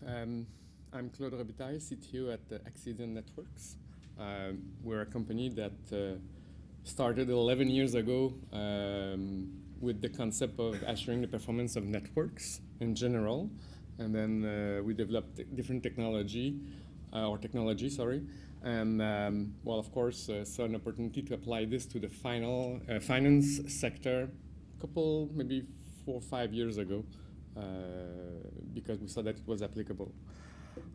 I'm Claude Robitaille, CTO at Accedian Networks. We're a company that started 11 years ago with the concept of assuring the performance of networks in general. And then we developed different technology, and well, of course, saw an opportunity to apply this to the finance sector maybe 4 or 5 years ago, because we saw that it was applicable.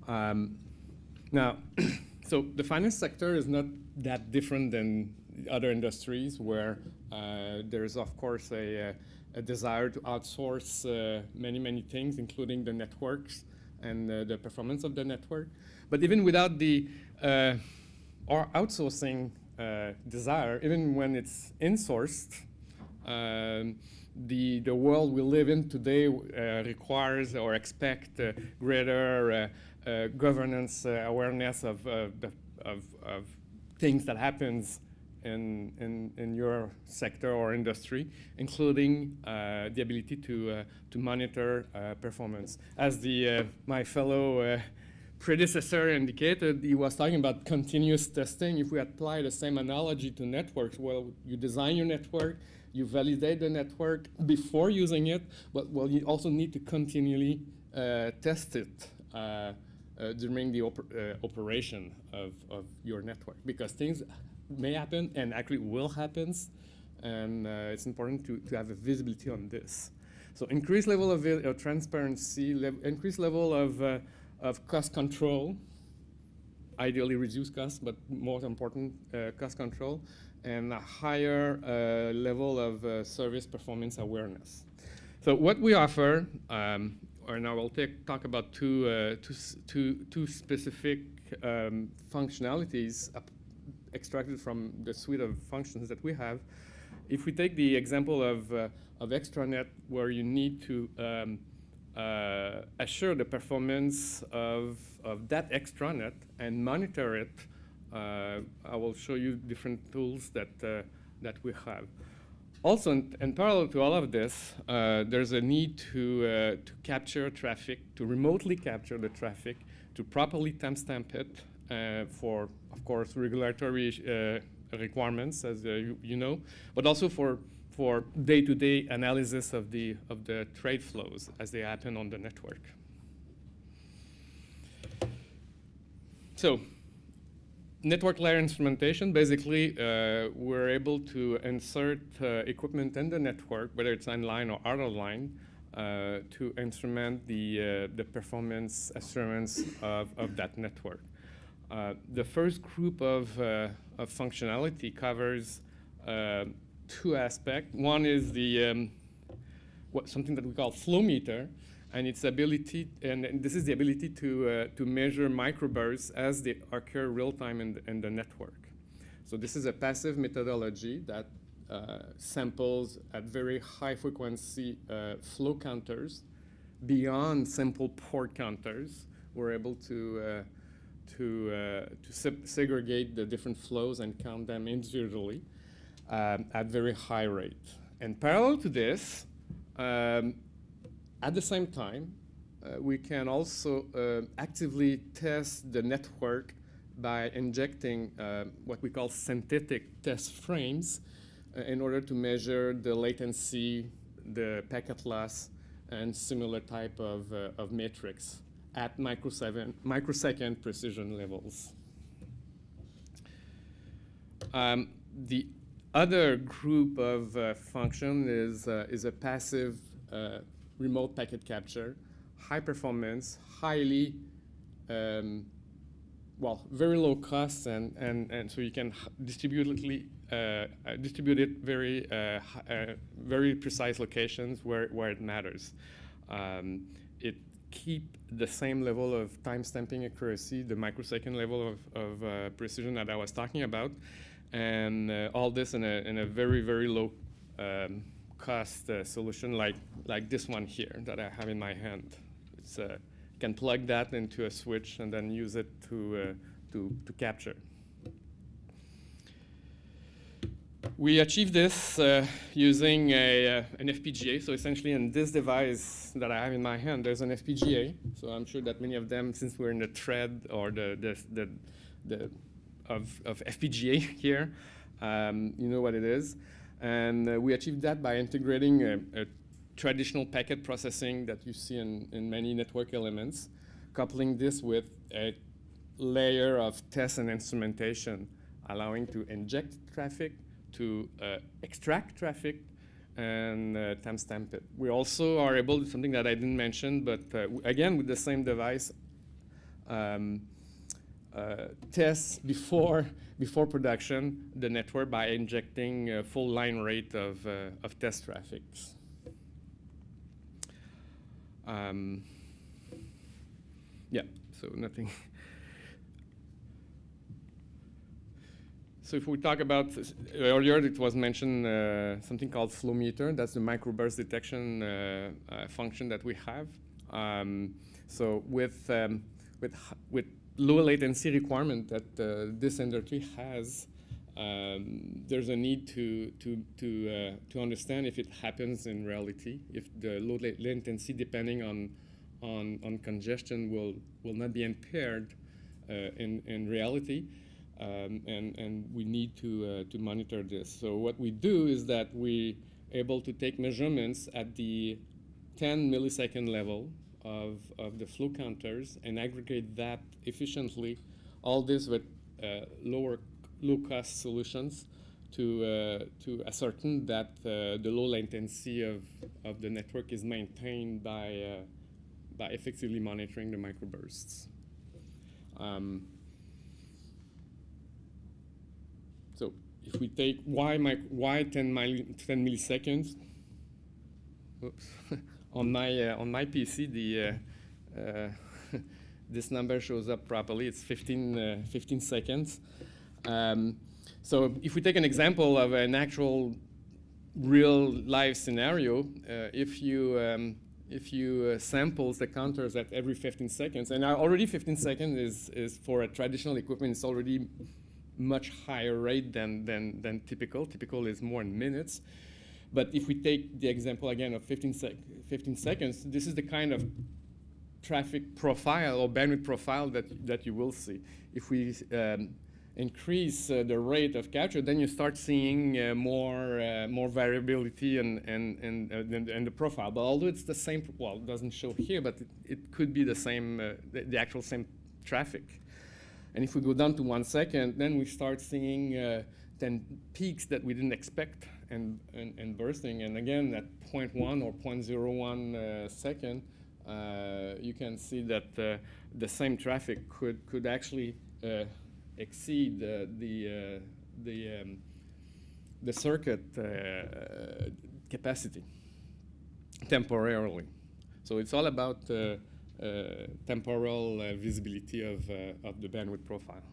Now, so the finance sector is not that different than other industries where there's, of course, a desire to outsource many things, including the networks and the performance of the network. But even without the or outsourcing desire, even when it's insourced, the world we live in today requires or expect greater governance awareness of things that happens in your sector or industry, including the ability to monitor performance. As my fellow predecessor indicated, he was talking about continuous testing. If we apply the same analogy to networks, well, you design your network, you validate the network before using it, but well, you also need to continually test it during the operation of your network, because things may happen and actually will happen, and it's important to have a visibility on this. So increased level of transparency, increased level of cost control, ideally reduce costs, but more important, cost control, and a higher level of service performance awareness. So what we offer, and I will talk about two specific functionalities extracted from the suite of functions that we have. If we take the example of extranet, where you need to assure the performance of that extranet and monitor it, I will show you different tools that we have. Also, in parallel to all of this, there's a need to capture traffic, to remotely capture the traffic, to properly timestamp it for, of course, regulatory requirements, as you know, but also for day-to-day analysis of the trade flows as they happen on the network. So, network layer instrumentation, basically, we're able to insert equipment in the network, whether it's online or out of line, to instrument the performance assurance of that network. The first group of functionality covers two aspects. One is something that we call flow meter, and its ability, and this is the ability to measure microbursts as they occur real time in the network. So this is a passive methodology that samples at very high frequency flow counters. Beyond simple port counters, we're able to segregate the different flows and count them individually at very high rate. And parallel to this, at the same time, we can also actively test the network by injecting what we call synthetic test frames in order to measure the latency, the packet loss, and similar type of metrics at microsecond precision levels. The other group of function is a passive remote packet capture, high performance, highly, well, very low cost, and so you can distribute it very precise locations where it matters. It keep the same level of timestamping accuracy, the microsecond level of precision that I was talking about, and all this in a very low cost solution like this one here that I have in my hand. It's you can plug that into a switch and then use it to capture. We achieve this using an FPGA. So essentially, in this device that I have in my hand, there's an FPGA. So I'm sure that many of them, since we're in the thread or of FPGA here, you know what it is. And we achieve that by integrating a traditional packet processing that you see in many network elements, coupling this with a layer of test and instrumentation, allowing to inject traffic, to extract traffic, and timestamp it. We also are able to, something that I didn't mention, but again, with the same device, test before production the network by injecting a full line rate of test traffic. Yeah, so nothing. So if we talk about, earlier it was mentioned something called flow meter. That's the microburst detection function that we have. So with low latency requirement that this industry has, there's a need to understand if it happens in reality, if the low latency, depending on congestion, will not be impaired in reality. And we need to monitor this. So what we do is that we able to take measurements at the 10 millisecond level of the flow counters and aggregate that efficiently. All this with low-cost solutions to ascertain that the low latency of the network is maintained by effectively monitoring the microbursts. So if we take why 10 milliseconds, oops. On my PC, this number shows up properly. It's 15 seconds. So if we take an example of an actual real live scenario, if you samples the counters at every 15 seconds, and already 15 seconds is for a traditional equipment, it's already much higher rate than typical. Typical is more in minutes. But if we take the example again of 15 seconds, this is the kind of traffic profile or bandwidth profile that you will see. If we increase the rate of capture, then you start seeing more variability in the profile. But although it's the same, well, it doesn't show here, but it could be the same, the actual same traffic. And if we go down to 1 second, then we start seeing 10 peaks that we didn't expect and bursting. And again, at 0.1 or 0.01 second, you can see that the same traffic could actually exceed the circuit capacity temporarily. So it's all about temporal visibility of the bandwidth profile.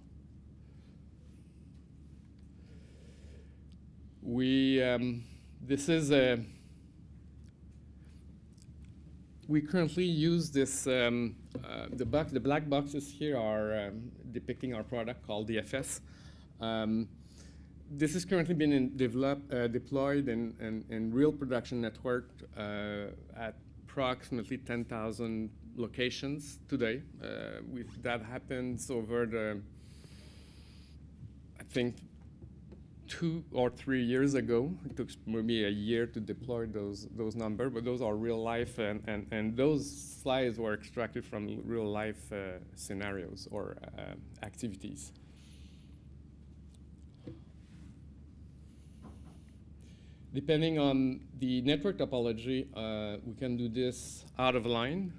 We currently use this. The black boxes here are depicting our product called DFS. This is currently being deployed in real production network at approximately 10,000 locations today. That happens over the, I think, 2 or 3 years ago. It took maybe a year to deploy those numbers, but those are real life, and those slides were extracted from real life scenarios or activities. Depending on the network topology, we can do this out of line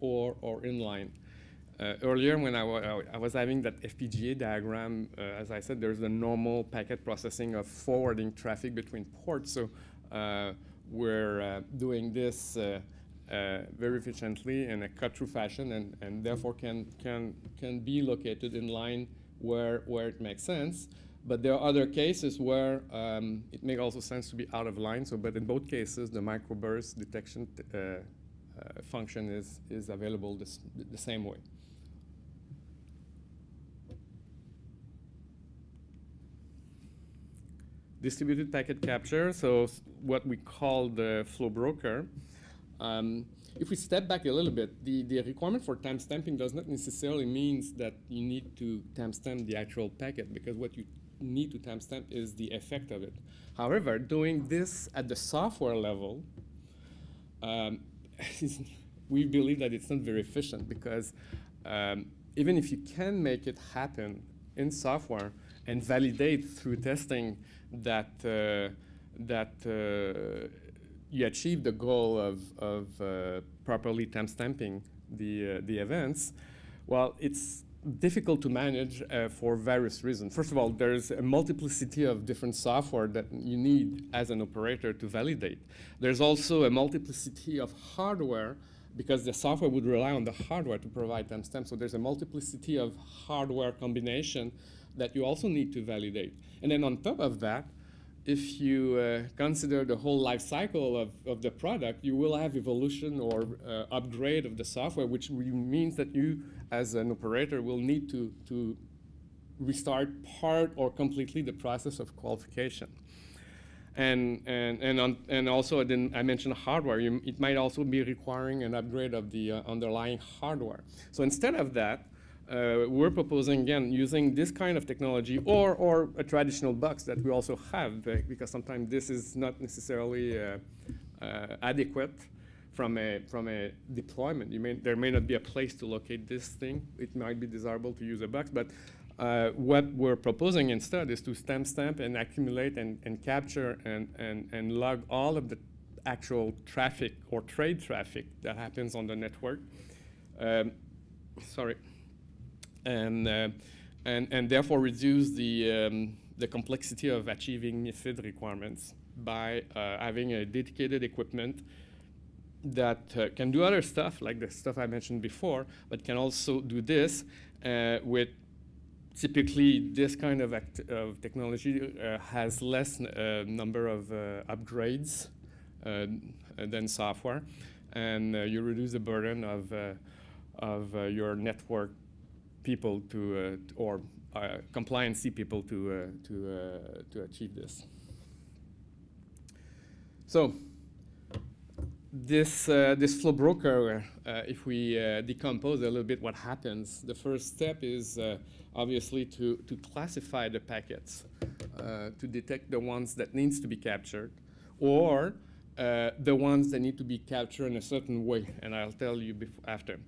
or in line. Earlier, when I was having that FPGA diagram, as I said, there's the normal packet processing of forwarding traffic between ports. So we're doing this very efficiently in a cut-through fashion, and therefore can be located in line where it makes sense. But there are other cases where it makes also sense to be out of line. So, but in both cases, the microburst detection function is available the same way. distributed packet capture, so what we call the flow broker. If we step back a little bit, the requirement for timestamping does not necessarily mean that you need to timestamp the actual packet, because what you need to timestamp is the effect of it. However, doing this at the software level, we believe that it's not very efficient, because even if you can make it happen in software and validate through testing that you achieve the goal of properly timestamping the events, well, it's difficult to manage for various reasons. First of all, there's a multiplicity of different software that you need as an operator to validate. There's also a multiplicity of hardware, because the software would rely on the hardware to provide timestamps. So there's a multiplicity of hardware combination that you also need to validate. And then on top of that, if you consider the whole life cycle of the product, you will have evolution or upgrade of the software, which means that you, as an operator, will need to restart part or completely the process of qualification. And also, I mentioned hardware. It might also be requiring an upgrade of the underlying hardware. So instead of that, we're proposing, again, using this kind of technology or a traditional box that we also have, because sometimes this is not necessarily adequate from a deployment. There may not be a place to locate this thing. It might be desirable to use a box, but what we're proposing instead is to timestamp and accumulate and capture and log all of the actual traffic or trade traffic that happens on the network. Sorry. And therefore reduce the complexity of achieving MIFID requirements by having a dedicated equipment that can do other stuff, like the stuff I mentioned before, but can also do this with typically this kind of technology has less number of upgrades than software, and you reduce the burden of your network people or compliancy people to achieve this. So this flow broker, if we decompose a little bit what happens, the first step is obviously to classify the packets, to detect the ones that needs to be captured, or the ones that need to be captured in a certain way, and I'll tell you after.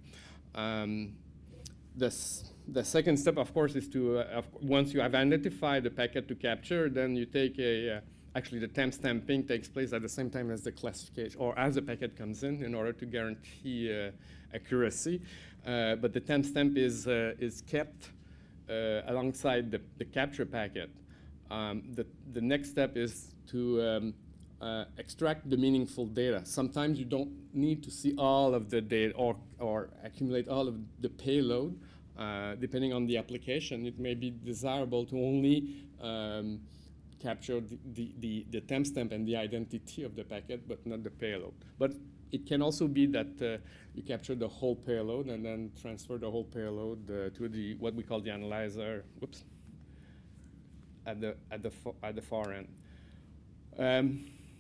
The second step, of course, is to, once you have identified the packet to capture, then you take actually the timestamping takes place at the same time as the classification, or as the packet comes in order to guarantee accuracy. But the timestamp is kept alongside the capture packet. The next step is to extract the meaningful data. Sometimes you don't need to see all of the data or accumulate all of the payload. Depending on the application, it may be desirable to only capture the timestamp and the identity of the packet, but not the payload. But it can also be that you capture the whole payload and then transfer the whole payload to what we call the analyzer. Whoops. At the far end.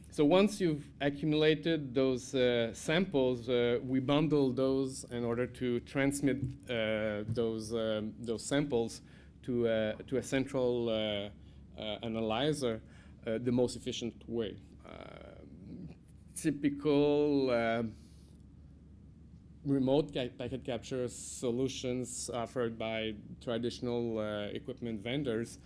So once you've accumulated those samples, we bundle those in order to transmit those samples to a central analyzer the most efficient way. Typical remote packet capture solutions offered by traditional equipment vendors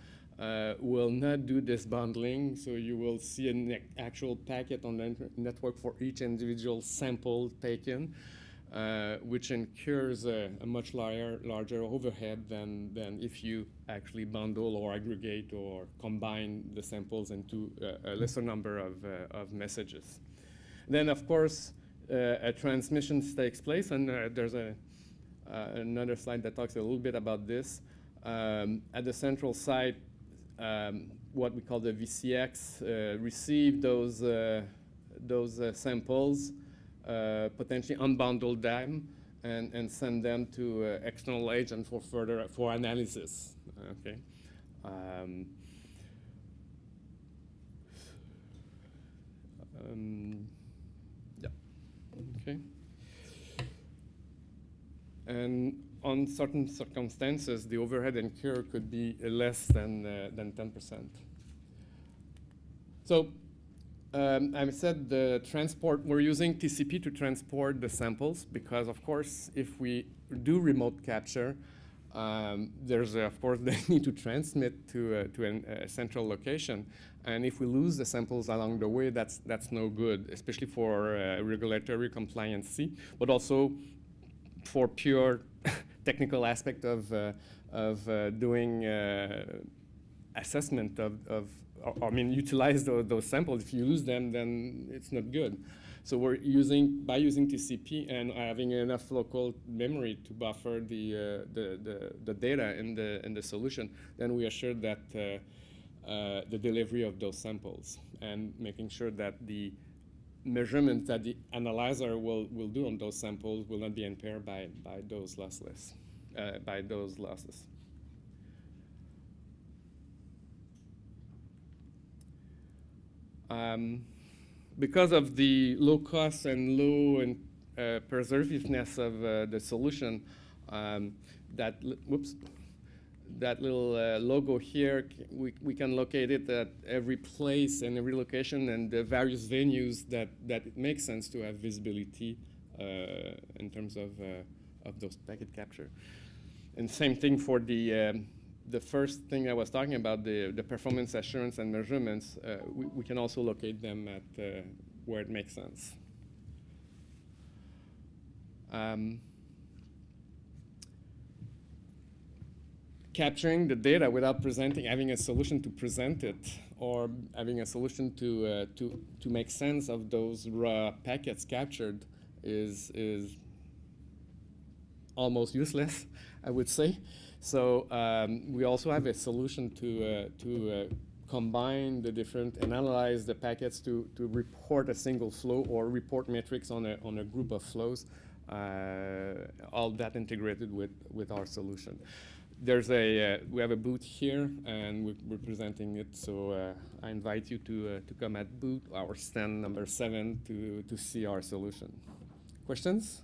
will not do this bundling, so you will see an actual packet on the network for each individual sample taken, which incurs a much larger overhead than if you actually bundle or aggregate or combine the samples into a lesser number of messages. Then, of course, a transmission takes place, and there's another slide that talks a little bit about this. At the central site, what we call the VCX receive those samples, potentially unbundle them, and send them to external agent for analysis. Okay. Yeah. Okay. And on certain circumstances, the overhead incurred could be less than 10%. So I said the transport, we're using TCP to transport the samples because, of course, if we do remote capture, there's, of course, the need to transmit to a central location. And if we lose the samples along the way, that's no good, especially for regulatory compliancy, but also for pure technical aspect of doing assessment I mean, utilize those samples. If you lose them, then it's not good. So we're by using TCP and having enough local memory to buffer the data in the solution, then we assure that the delivery of those samples and making sure that the measurements that the analyzer will do on those samples will not be impaired by those losses. Because of the low cost and low preservativeness of the solution, that little logo here, we can locate it at every place and every location and the various venues that it makes sense to have visibility in terms of those packet capture. And same thing for the first thing I was talking about, the performance assurance and measurements, we can also locate them at where it makes sense. Capturing the data without having a solution to present it, or having a solution to make sense of those raw packets captured is almost useless, I would say. So we also have a solution to combine the different and analyze the packets to report a single flow or report metrics on a group of flows, all that integrated with our solution. We have a booth here, and we're presenting it. So I invite you to come at booth, our stand number 7, to see our solution. Questions?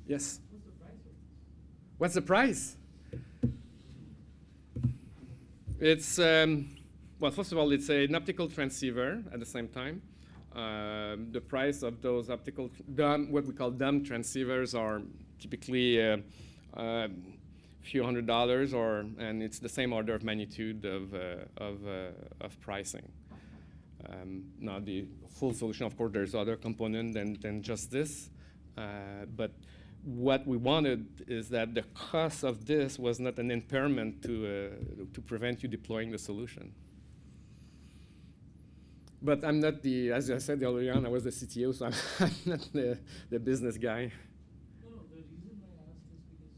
Yes. What's the price? It's well, first of all, it's an optical transceiver at the same time. The price of those optical what we call dumb transceivers are typically a few $100s, and it's the same order of magnitude of pricing. Now the full solution, of course, there's other component than just this, but what we wanted is that the cost of this was not an impairment to prevent you deploying the solution. But I'm not as I said earlier on, I was the CTO, so I'm not the business guy. No, the reason why I asked is because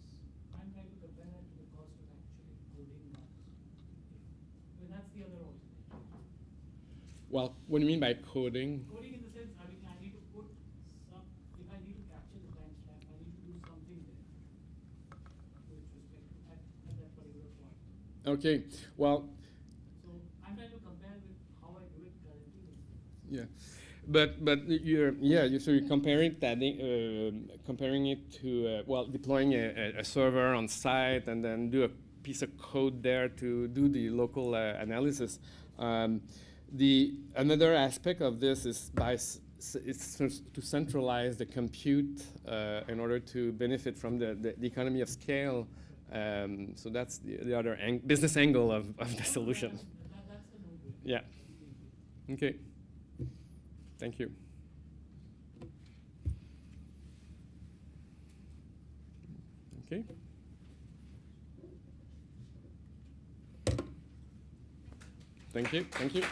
I'm trying to compare that to the cost of actually coding maps. But that's the other alternative. Well, what do you mean by coding? Coding in the sense, I mean, I need to put if I need to capture the timestamp, I need to do something there with respect to at that particular point. Okay, well. So I'm trying to compare with how I do it currently. Yeah, but so you're comparing it to well, deploying a server on site and then do a piece of code there to do the local analysis. Another aspect of this is to centralize the compute in order to benefit from the economy of scale. So that's the other business angle of the solution. That's the no-brainer. Yeah. Okay. Thank you. Okay. Thank you. Thank you.